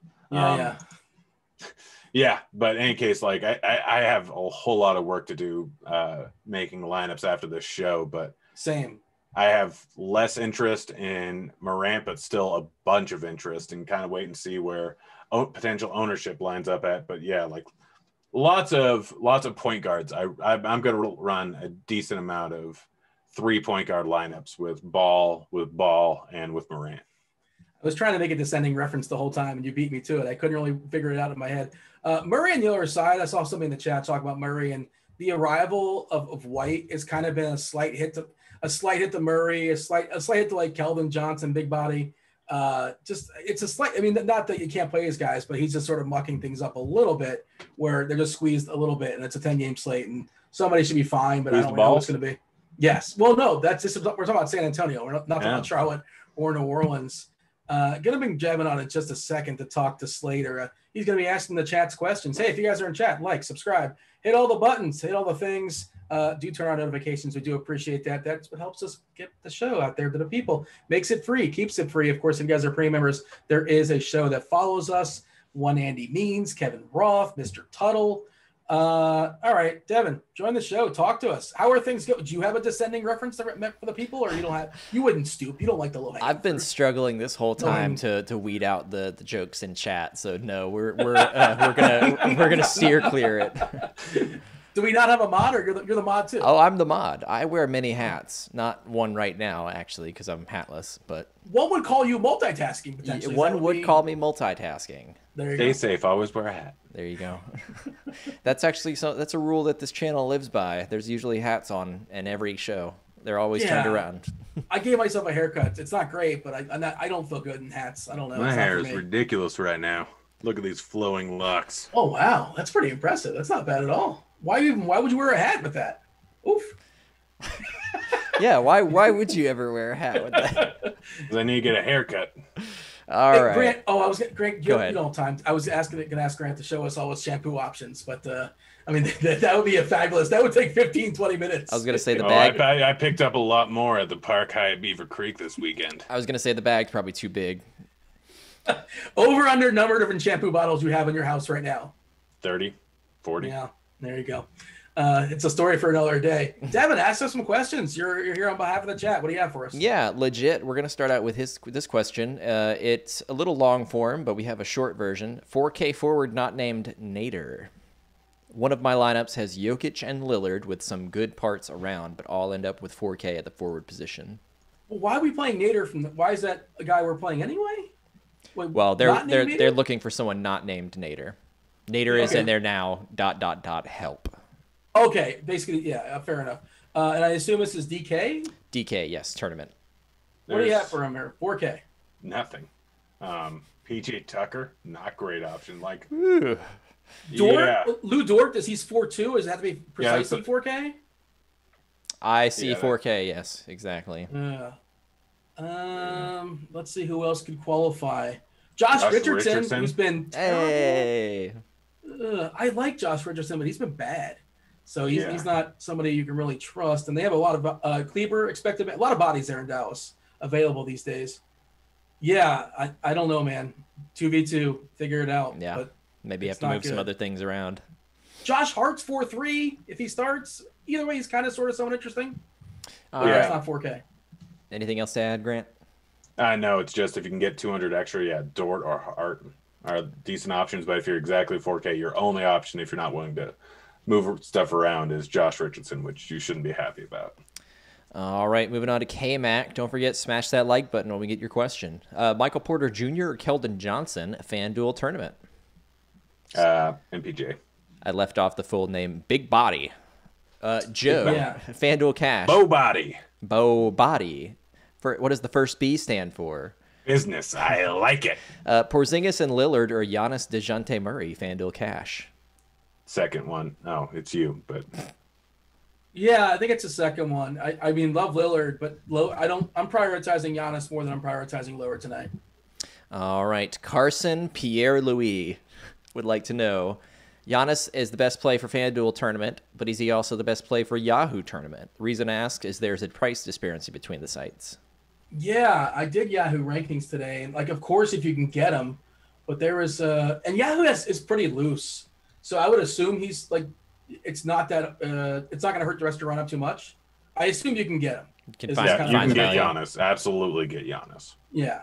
Yeah. But in any case, like I have a whole lot of work to do making lineups after this show, but same. I have less interest in Morant, but still a bunch of interest, and kind of wait and see where potential ownership lines up at. But yeah, like lots of point guards. I'm going to run a decent amount of 3 point guard lineups with Ball, and with Morant. I was trying to make a descending reference the whole time, and you beat me to it. I couldn't really figure it out in my head. Murray on the other side, I saw something in the chat talk about Murray, and the arrival of White has kind of been a slight hit to Murray, a slight hit to like Kelvin Johnson, big body. Just it's a slight. I mean, not that you can't play these guys, but he's just sort of mucking things up a little bit, where they're just squeezed a little bit, and it's a 10-game slate, and somebody should be fine, but I don't know what's going to be. Yes. Well, no, that's just we're talking about San Antonio. We're not talking about Charlotte or New Orleans. Going to bring Jevin on in just a second to talk to Slater. He's going to be asking the chat's questions. Hey, if you guys are in chat, like, subscribe, hit all the buttons, hit all the things. Do turn on notifications. We do appreciate that. That's what helps us get the show out there to the people. Makes it free, keeps it free. Of course, if you guys are premium members, there is a show that follows us. One Andy Means, Kevin Roth, Mr. Tuttle. All right, Devin, join the show. Talk to us. How are things going? Do you have a descending reference for the people, or you don't have? You wouldn't stoop. You don't like the low hanging I've been struggling this whole time to weed out the jokes in chat. So no, we're gonna steer clear it. Do we not have a mod, or you're the mod too? Oh, I'm the mod. I wear many hats. Not one right now, actually, because I'm hatless. But one would call you multitasking potentially. One would call me multitasking. There you Stay go. safe. Always wear a hat. There you go. That's actually that's a rule that this channel lives by. There's usually hats on in every show. They're always turned around. I gave myself a haircut. It's not great, but I don't feel good in hats. I don't know. My hair is ridiculous right now. Look at these flowing locks. Oh wow, that's pretty impressive. That's not bad at all. Why would you wear a hat with that? Oof. Yeah, why would you ever wear a hat with that? Because I need to get a haircut. All right. Grant, Grant, Go ahead. You don't have time. I was going to ask Grant to show us all his shampoo options, but I mean, that would be a fabulous. That would take 15, 20 minutes. I was going to say the bag. I picked up a lot more at the Park Hyatt Beaver Creek this weekend. I was going to say the bag's probably too big. Over under number of different shampoo bottles you have in your house right now? 30, 40. Yeah, there you go. It's a story for another day. Devin, ask us some questions. You're here on behalf of the chat. What do you have for us? Yeah, legit. We're going to start out with this question. It's a little long form, but we have a short version. 4K forward not named Nader. One of my lineups has Jokic and Lillard with some good parts around, but all end up with 4K at the forward position. Well, why are we playing Nader? Why is that a guy we're playing anyway? Wait, well, they're looking for someone not named Nader. Nader is in there now. ... help. Okay, basically, yeah, fair enough. And I assume this is DK? DK, yes, tournament. What do you have for him here? 4K? Nothing. PJ Tucker, not great option. Like, Ooh. Dort? Lou Dort, he's 4.2? Does it have to be precisely 4K? I see 4K, yes, exactly. Let's see who else could qualify. Josh Richardson, who's been terrible. Hey. I like Josh Richardson, but he's been bad. So he's not somebody you can really trust. And they have a lot of Kleber expected, a lot of bodies there in Dallas available these days. Yeah, I don't know, man. 2v2, figure it out. Yeah, but maybe you have to move some other things around. Josh Hart's 4-3 if he starts. Either way, he's kind of sort of someone interesting. It's not 4K. Anything else to add, Grant? No, it's just if you can get 200 extra, Dort or Hart are decent options. But if you're exactly 4K, your only option, if you're not willing to move stuff around, is Josh Richardson, which you shouldn't be happy about. All right, moving on to K-Mac. Don't forget, smash that like button when we get your question. Michael Porter Jr. or Keldon Johnson, FanDuel tournament? MPJ. I left off the full name. Big Body. Joe, FanDuel Cash. Bow Body. Bow Body. What does the first B stand for? Business. I like it. Porzingis and Lillard or Giannis DeJounte Murray, FanDuel Cash? Second one. Oh, it's you, but yeah, I think it's the second one. I mean, love Lillard, but I'm prioritizing Giannis more than I'm prioritizing Lillard tonight. All right, Carson Pierre-Louis would like to know, Giannis is the best play for FanDuel tournament, but is he also the best play for Yahoo tournament? The reason I ask is there's a price disparity between the sites. Yeah, I did Yahoo rankings today, and of course, if you can get them, but there is and Yahoo is pretty loose. So I would assume he's it's not that it's not going to hurt the rest of the run up too much. I assume you can get him. You can get Giannis. Absolutely get Giannis. Yeah,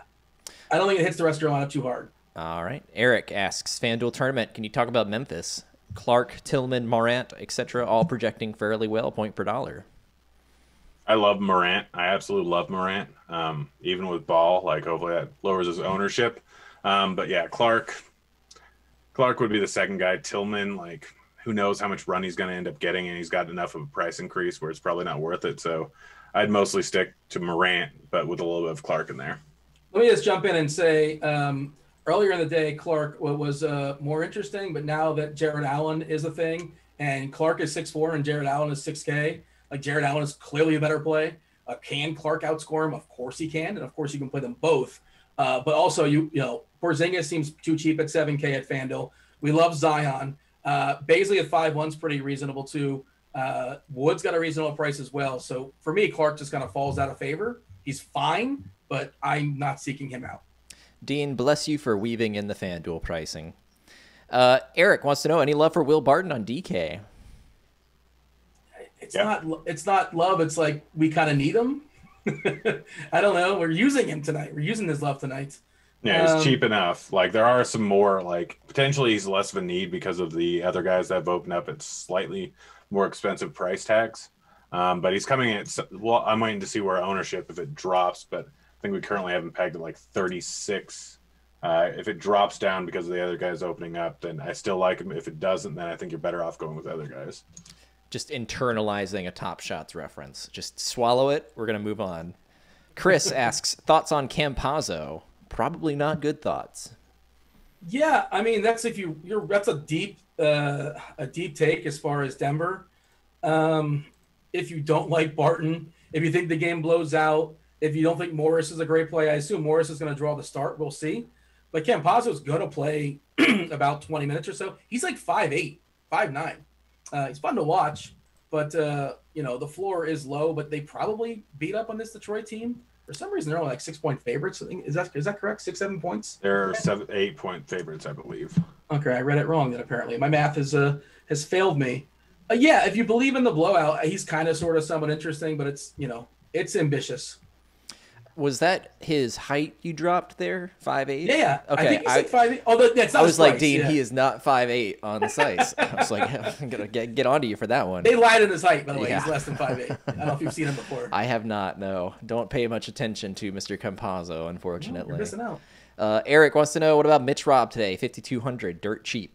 I don't think it hits the rest of the run up too hard. All right. Eric asks, FanDuel tournament, can you talk about Memphis? Clark, Tillman, Morant, etc., all projecting fairly well point per dollar. I love Morant. I absolutely love Morant. Even with Ball, hopefully that lowers his ownership. But yeah, Clark would be the second guy. Tillman, who knows how much run he's going to end up getting, and he's got enough of a price increase where it's probably not worth it. So I'd mostly stick to Morant, but with a little bit of Clark in there. Let me just jump in and say, earlier in the day, Clark was more interesting, but now that Jared Allen is a thing, and Clark is 6'4" and Jared Allen is 6K, like Jared Allen is clearly a better play. Can Clark outscore him? Of course he can, and of course you can play them both. But also, you know, Porzingis seems too cheap at 7K at FanDuel. We love Zion. Baisley at 5'1" is pretty reasonable too. Wood's got a reasonable price as well. So for me, Clark just kind of falls out of favor. He's fine, but I'm not seeking him out. Dean, bless you for weaving in the FanDuel pricing. Eric wants to know, any love for Will Barton on DK? It's not love. It's like we kind of need him. I don't know. We're using him tonight. We're using his love tonight. Yeah, he's cheap enough. Like there are some more, like potentially he's less of a need because of the other guys that have opened up at slightly more expensive price tags. But he's coming at, well, I'm waiting to see where ownership, if it drops, but I think we currently have him pegged at like 36. If it drops down because of the other guys opening up, then I still like him. If it doesn't, then I think you're better off going with other guys. Just internalizing a Top Shots reference. Just swallow it. We're going to move on. Chris asks, thoughts on Campazzo? Probably not good thoughts. Yeah, I mean that's that's a deep take as far as Denver. If you don't like Barton, if you think the game blows out, if you don't think Morris is a great play, I assume Morris is going to draw the start. We'll see. But Campazzo is going to play about 20 minutes or so. He's like 5'8", 5'9". He's fun to watch, but you know the floor is low. But they probably beat up on this Detroit team. For some reason, they're only like 6-point favorites. Is that correct? 6-7 points? They're 8-point favorites, I believe. Okay, I read it wrong then apparently. My math has failed me. Yeah, if you believe in the blowout, he's kind of sort of somewhat interesting, but it's, you know, it's ambitious. Was that his height you dropped there? 5'8"? Yeah. Okay. I think he's like 5'8". Oh, that's not I was like, price, Dean, yeah. he is not 5'8" on the sites. I was like, I'm going to get onto you for that one. They lied in his height, by the way. Yeah. He's less than 5'8". I don't know if you've seen him before. I have not, no. Don't pay much attention to Mr. Campazzo, unfortunately. You're missing out. Eric wants to know, what about Mitch Robb today? 5,200, dirt cheap.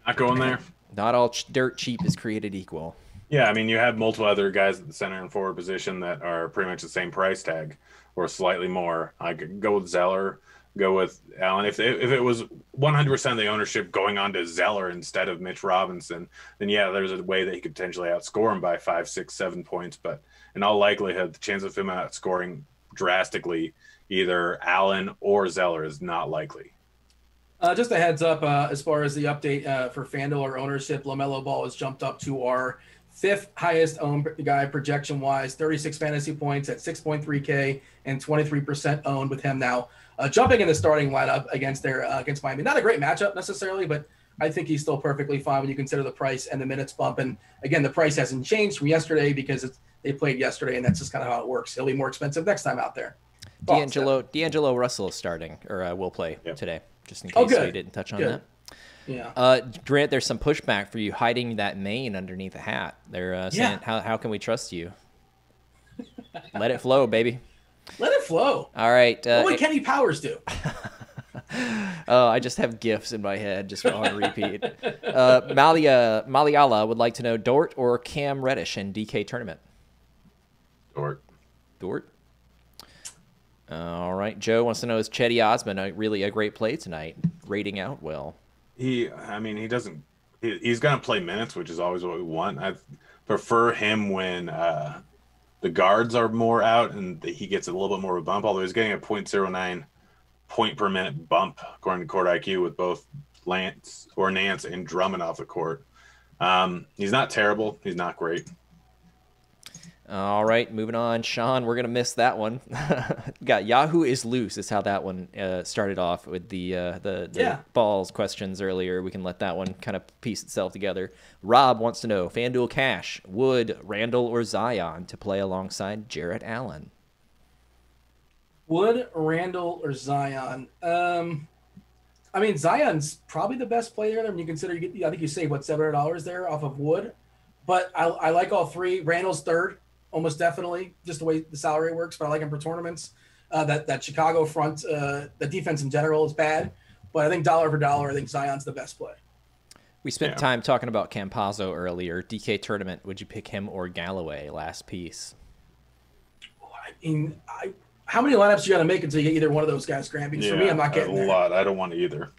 Not going there. Not all dirt cheap is created equal. Yeah, I mean, you have multiple other guys at the center and forward position that are pretty much the same price tag or slightly more. I could go with Zeller, go with Allen. If it was 100% of the ownership going on to Zeller instead of Mitch Robinson, then yeah, there's a way that he could potentially outscore him by 5, 6, 7 points. But in all likelihood, the chance of him outscoring drastically either Allen or Zeller is not likely. Just a heads up, as far as the update for FanDuel or ownership, LaMelo Ball has jumped up to our 5th highest owned guy projection-wise, 36 fantasy points at 6.3K and 23% owned with him now. Jumping in the starting lineup against Miami. Not a great matchup necessarily, but I think he's still perfectly fine when you consider the price and the minutes bump. And again, the price hasn't changed from yesterday because they played yesterday, and that's just kind of how it works. He'll be more expensive next time out there. D'Angelo Russell is starting, or will play today, just in case we didn't touch on that. Yeah. Grant, there's some pushback for you hiding that mane underneath a hat. They're saying, how can we trust you? Let it flow, baby. Let it flow. All right. What would Kenny Powers do? Oh, I just have GIFs in my head just on repeat. Maliala would like to know Dort or Cam Reddish in DK tournament. Dort. All right. Joe wants to know, is Cedi Osman really a great play tonight? Rating out well. He's going to play minutes, which is always what we want. I prefer him when the guards are more out and he gets a little bit more of a bump, although he's getting a 0.09 point per minute bump according to Court IQ with both Nance and Drummond off the court. He's not terrible. He's not great. All right, moving on. Sean, we're going to miss that one. Got Yahoo is loose is how that one started off with the balls questions earlier. We can let that one kind of piece itself together. Rob wants to know, FanDuel Cash, Wood, Randall, or Zion to play alongside Jarrett Allen? Wood, Randall, or Zion? I mean, Zion's probably the best player there when you consider I think you save, $700 there off of Wood. But I like all three. Randall's third. Almost definitely, just the way the salary works, but I like him for tournaments. That Chicago front, the defense in general is bad, but I think dollar for dollar, I think Zion's the best play. We spent time talking about Campazzo earlier. DK tournament, would you pick him or Galloway? Last piece. mean, how many lineups you got to make until you get either one of those guys, Grant? Because for me, I'm not getting a lot. I don't want either.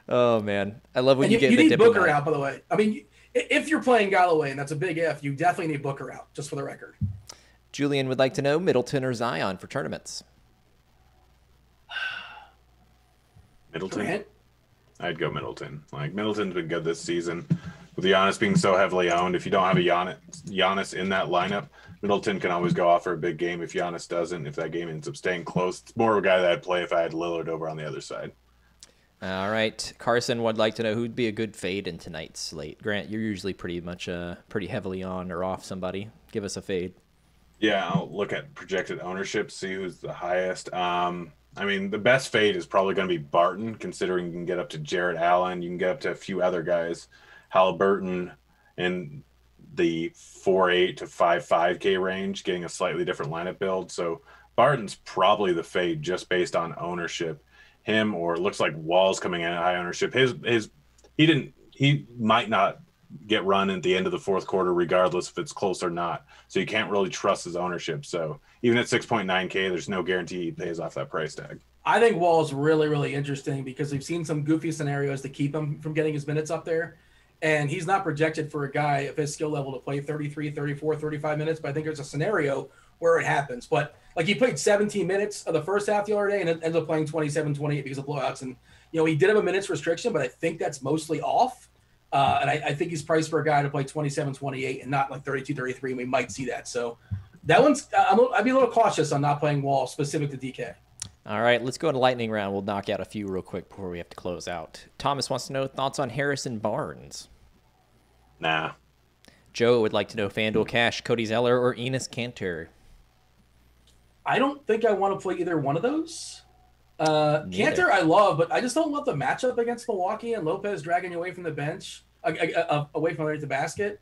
Oh man, I love when you get the need Booker diplomat. out. By the way, I mean, if you're playing Galloway, and that's a big if, you definitely need Booker out. Just for the record. Julian would like to know Middleton or Zion for tournaments. Middleton. Grant? I'd go Middleton. Like, Middleton's been good this season. With Giannis being so heavily owned, if you don't have a Giannis in that lineup, Middleton can always go off for a big game if Giannis doesn't. If that game ends up staying close, it's more of a guy that I'd play if I had Lillard over on the other side. All right. Carson would like to know who'd be a good fade in tonight's slate. Grant, you're usually pretty much pretty heavily on or off somebody. Give us a fade. Yeah, I'll look at projected ownership, see who's the highest. I mean, the best fade is probably going to be Barton, considering you can get up to Jarrett Allen. You can get up to a few other guys. Halliburton in the 4.8 to 5.5K range, getting a slightly different lineup build. So Barton's probably the fade just based on ownership. Him, or it looks like Wall's coming in at high ownership. He might not get run at the end of the fourth quarter, regardless if it's close or not. So you can't really trust his ownership. So even at 6.9K, there's no guarantee he pays off that price tag. I think Wall's really, really interesting because we've seen some goofy scenarios to keep him from getting his minutes up there. And he's not projected for a guy of his skill level to play 33, 34, 35 minutes. But I think there's a scenario where it happens. But like, he played 17 minutes of the first half the other day and ended up playing 27, 28 because of blowouts. And, you know, he did have a minutes restriction, but I think that's mostly off. And I think he's priced for a guy to play 27, 28 and not like 32, 33. And we might see that. So that one's, I'd be a little cautious on not playing Wall specific to DK. All right, let's go into lightning round. We'll knock out a few real quick before we have to close out. Thomas wants to know thoughts on Harrison Barnes. Nah. Joe would like to know FanDuel Cash, Cody Zeller, or Enes Kanter. I don't think I want to play either one of those. Kanter I love, but I just don't love the matchup against Milwaukee and Lopez dragging you away from the bench, away from underneath the basket.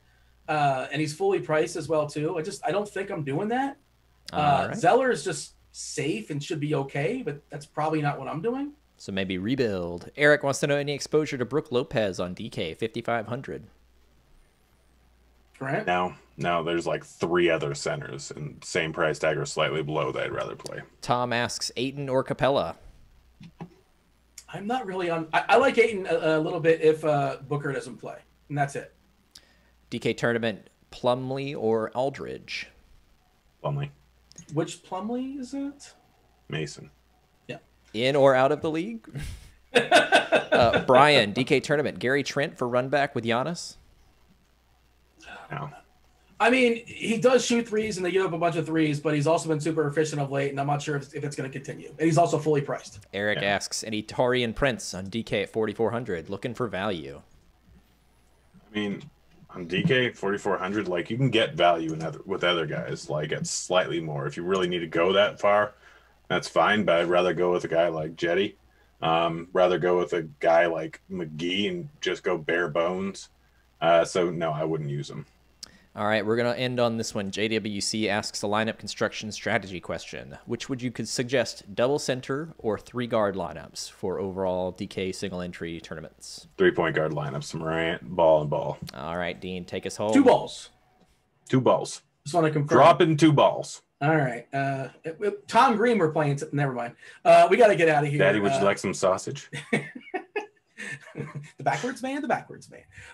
And he's fully priced as well, too. I don't think I'm doing that. Right. Zeller is just safe and should be okay, but that's probably not what I'm doing. So maybe rebuild. Eric wants to know any exposure to Brook Lopez on DK, 5,500. Grant? No, there's like 3 other centers and same price tag or slightly below that I'd rather play. Tom asks Ayton or Capella. I'm not really on. I like Ayton a little bit if Booker doesn't play, and that's it. DK tournament, Plumlee or Aldridge? Plumlee. Which Plumlee is it? Mason. Yeah. In or out of the league? Brian, DK tournament, Gary Trent for run back with Giannis? No. I mean, he does shoot threes and they give up a bunch of threes, but he's also been super efficient of late, and I'm not sure if it's going to continue. And he's also fully priced. Eric asks, any Taurean Prince on DK at 4,400, looking for value? I mean, on DK at 4,400, like, you can get value with other guys, like, at slightly more. If you really need to go that far, that's fine, but I'd rather go with a guy like Jetty. Rather go with a guy like McGee and just go bare bones. So, no, I wouldn't use him. All right, we're going to end on this one. JWC asks a lineup construction strategy question. Which would you could suggest, double center or 3 guard lineups for overall DK single entry tournaments? 3-point guard lineups, Morant, Ball, and Ball. All right, Dean, take us home. 2 balls. 2 balls. Just want to confirm. Dropping 2 balls. All right. Tom Green, we're playing. Never mind. We got to get out of here. Daddy, would you like some sausage? The backwards man.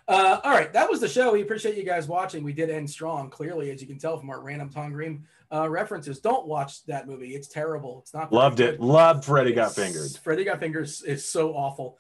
All right, that was the show. We appreciate you guys watching. We did end strong, clearly, as you can tell from our random Tom Green references. Don't watch that movie. It's terrible. It's not loved it. Loved Freddie Got Fingered. Freddie Got Fingered is so awful.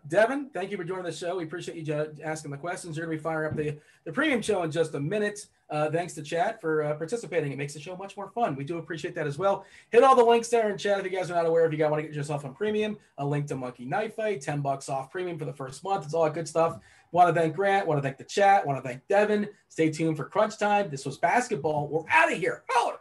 Devin, thank you for joining the show. We appreciate you asking the questions. You're going to be firing up the premium show in just a minute. Thanks to chat for participating. It makes the show much more fun. We do appreciate that as well. Hit all the links there in chat if you guys are not aware. If you guys want to get yourself on premium, a link to Monkey Knife Fight, $10 off premium for the first month. It's all that good stuff. Want to thank Grant. Want to thank the chat. Want to thank Devin. Stay tuned for Crunch Time. This was basketball. We're out of here. Holler.